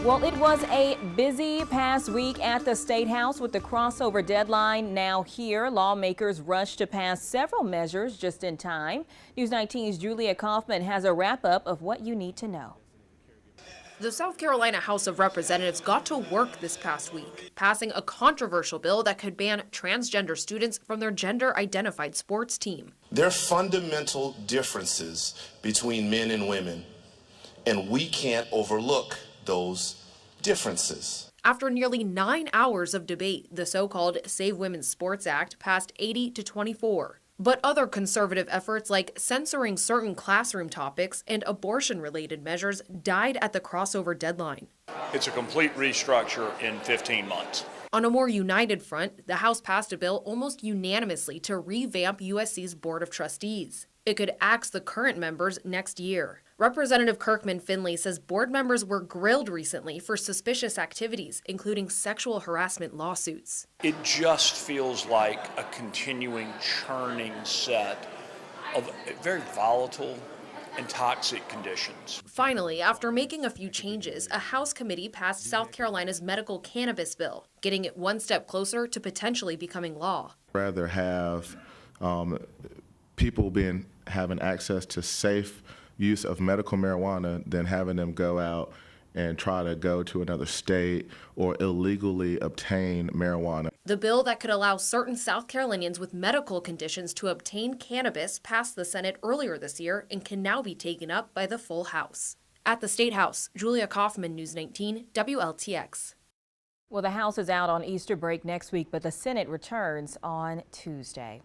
Well, it was a busy past week at the State House with the crossover deadline now here. Lawmakers rushed to pass several measures just in time. News 19's Julia Kaufman has a wrap-up of what you need to know. The South Carolina House of Representatives got to work this past week, passing a controversial bill that could ban transgender students from their gender-identified sports team. There are fundamental differences between men and women, and we can't overlook those differences. After nearly 9 hours of debate, the so-called Save Women's Sports Act passed 80-24. But other conservative efforts like censoring certain classroom topics and abortion-related measures died at the crossover deadline. It's a complete restructure in 15 months. On a more united front, the House passed a bill almost unanimously to revamp USC's Board of Trustees. It could axe the current members next year. Representative Kirkman Finley says board members were grilled recently for suspicious activities, including sexual harassment lawsuits. It just feels like a continuing churning set of very volatile and toxic conditions. Finally, after making a few changes, a House committee passed South Carolina's medical cannabis bill, getting it one step closer to potentially becoming law. Rather have people having access to safe use of medical marijuana than having them go out and try to go to another state or illegally obtain marijuana. The bill that could allow certain South Carolinians with medical conditions to obtain cannabis passed the Senate earlier this year and can now be taken up by the full House. At the State House, Julia Kaufman, News 19, WLTX. Well, the House is out on Easter break next week, but the Senate returns on Tuesday.